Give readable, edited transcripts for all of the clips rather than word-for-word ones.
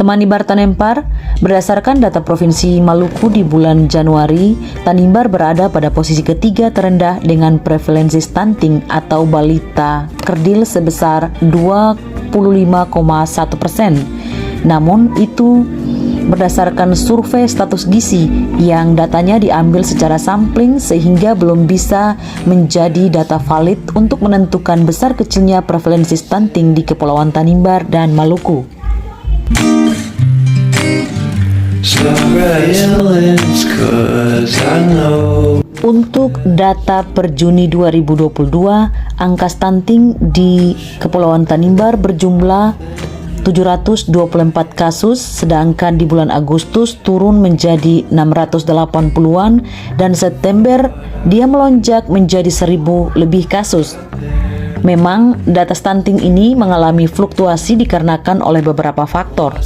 Tanimbar Tanempar, berdasarkan data Provinsi Maluku di bulan Januari, Tanimbar berada pada posisi ketiga terendah dengan prevalensi stunting atau balita kerdil sebesar 25,1%. Namun itu berdasarkan survei status gizi yang datanya diambil secara sampling sehingga belum bisa menjadi data valid untuk menentukan besar kecilnya prevalensi stunting di Kepulauan Tanimbar dan Maluku. Untuk data per Juni 2022, angka stunting di Kepulauan Tanimbar berjumlah 724 kasus, sedangkan di bulan Agustus turun menjadi 680-an dan September dia melonjak menjadi 1000 lebih kasus. Memang data stunting ini mengalami fluktuasi dikarenakan oleh beberapa faktor.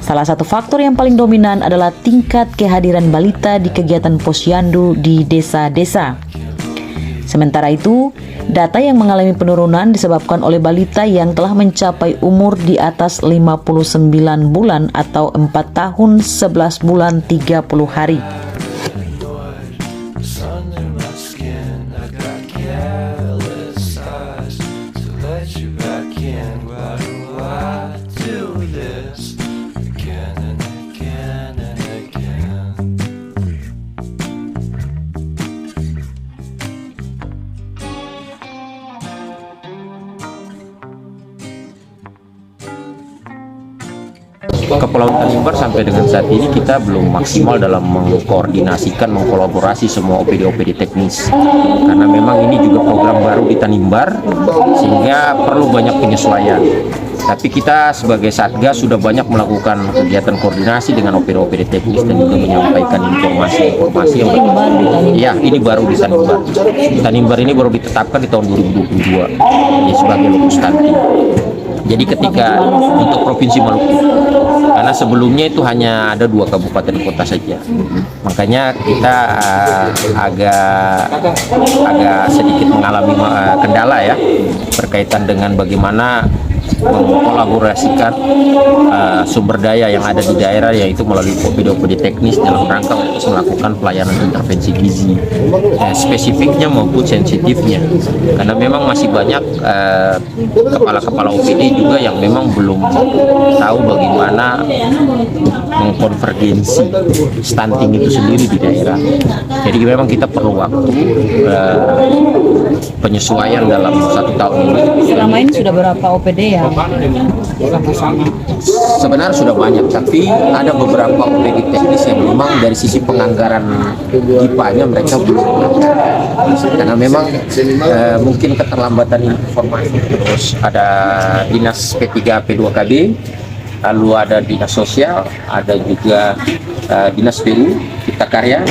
Salah satu faktor yang paling dominan adalah tingkat kehadiran balita di kegiatan posyandu di desa-desa. Sementara itu, data yang mengalami penurunan disebabkan oleh balita yang telah mencapai umur di atas 59 bulan atau 4 tahun 11 bulan 30 hari. Kepulauan Tanimbar sampai dengan saat ini kita belum maksimal dalam mengkoordinasikan, mengkolaborasi semua OPD-OPD teknis karena memang ini juga program baru di Tanimbar sehingga perlu banyak penyesuaian. Tapi kita sebagai Satgas sudah banyak melakukan kegiatan koordinasi dengan OPD-OPD teknis dan juga menyampaikan informasi-informasi yang ya ini baru di Tanimbar. Tanimbar ini baru ditetapkan di tahun 2022 sebagai lokus stunting. Jadi ketika untuk Provinsi Maluku, karena sebelumnya itu hanya ada 2 kabupaten kota saja, makanya kita agak sedikit mengalami kendala ya berkaitan dengan bagaimana mengkolaborasikan sumber daya yang ada di daerah, yaitu melalui OPD teknis dalam rangka untuk melakukan pelayanan intervensi gizi spesifiknya maupun sensitifnya, karena memang masih banyak kepala-kepala OPD juga yang memang belum tahu bagaimana mengkonvergensi stunting itu sendiri di daerah. Jadi memang kita perlu waktu penyesuaian dalam 1 tahun ini. Selama ini sudah berapa OPD ya? Sebenarnya sudah banyak, tapi ada beberapa OPD teknis yang memang dari sisi penganggaran IPA-nya mereka belum, karena memang mungkin keterlambatan informasi. Terus ada dinas P3 P2KB, lalu ada dinas sosial, ada juga dinas PU Cipta Karya,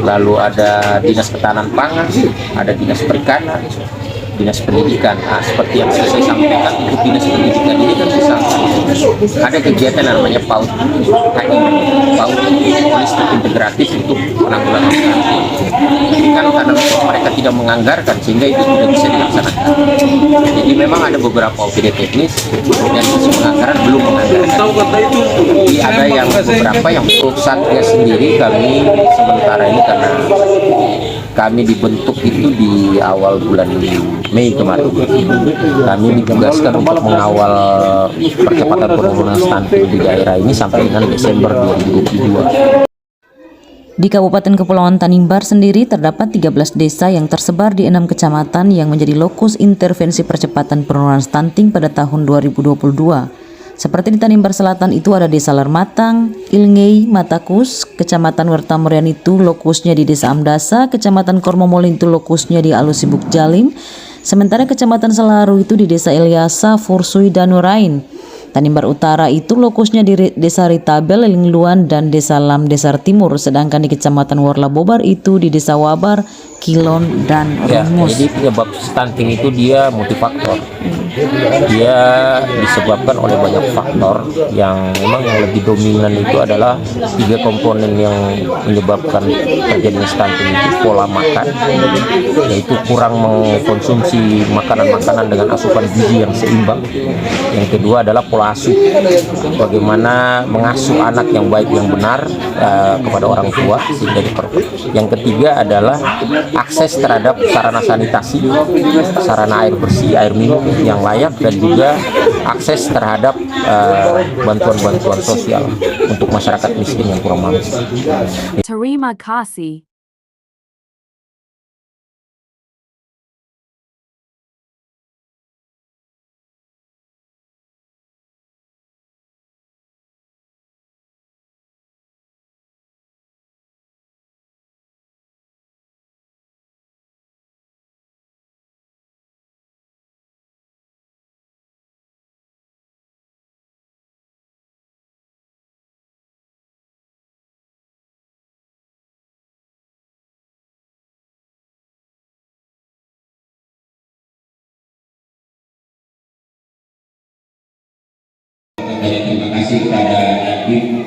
lalu ada dinas ketahanan pangan, ada dinas perikanan, dinas pendidikan. Nah, seperti yang saya sampaikan, untuk dinas pendidikan ini kan bisa ada kegiatan namanya PAUD, PAUD holistik integratif untuk penanggulangan stunting. Tapi kan karena mereka tidak menganggarkan sehingga itu tidak bisa dilaksanakan. Jadi memang ada beberapa OPD teknis dan sisi penganggaran belum menganggarkan. Tapi ada yang beberapa yang Satgas sendiri kami sementara ini karena kami dibentuk itu di awal bulan Mei kemarin. Kami ditugaskan untuk mengawal percepatan penurunan stunting di daerah ini sampai dengan Desember 2022. Di Kabupaten Kepulauan Tanimbar sendiri terdapat 13 desa yang tersebar di 6 kecamatan yang menjadi lokus intervensi percepatan penurunan stunting pada tahun 2022. Seperti di Tanimbar Selatan itu ada Desa Lermatang, Ilngei, Matakus, Kecamatan Wertamorian itu lokusnya di Desa Amdasa, Kecamatan Kormomolin itu lokusnya di Alusibuk Jalim, sementara Kecamatan Selaru itu di Desa Ilyasa, Fursui, dan Nurain. Tanimbar Utara itu lokusnya di Desa Ritabel, Lingluan, dan Desa Lam Desar Timur, sedangkan di Kecamatan Warla Bobar itu di Desa Wabar, Kilon dan Ya, Rumus. jadi penyebab stunting itu dia multifaktor. Dia disebabkan oleh banyak faktor yang memang yang lebih dominan itu adalah 3 komponen yang menyebabkan terjadinya stunting itu: pola makan, yaitu kurang mengkonsumsi makanan-makanan dengan asupan gizi yang seimbang. Yang kedua adalah pola asuh, bagaimana mengasuh anak yang baik yang benar kepada orang tua sehingga diperbaiki. Yang ketiga adalah akses terhadap sarana sanitasi, sarana air bersih, air minum yang layak, dan juga akses terhadap bantuan-bantuan sosial untuk masyarakat miskin yang kurang mampu. Terima kasih. Banyak terima kasih kepada Nadiem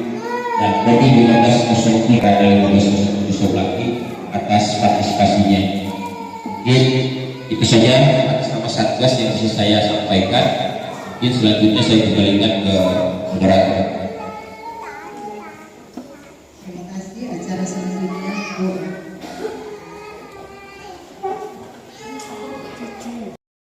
dan Kodi 1503 dan 1507 lagi atas partisipasinya. Mungkin itu saja atas nama Satgas yang bisa saya sampaikan. Mungkin selanjutnya saya kembalikan ke moderator. Terima kasih. Acara selanjutnya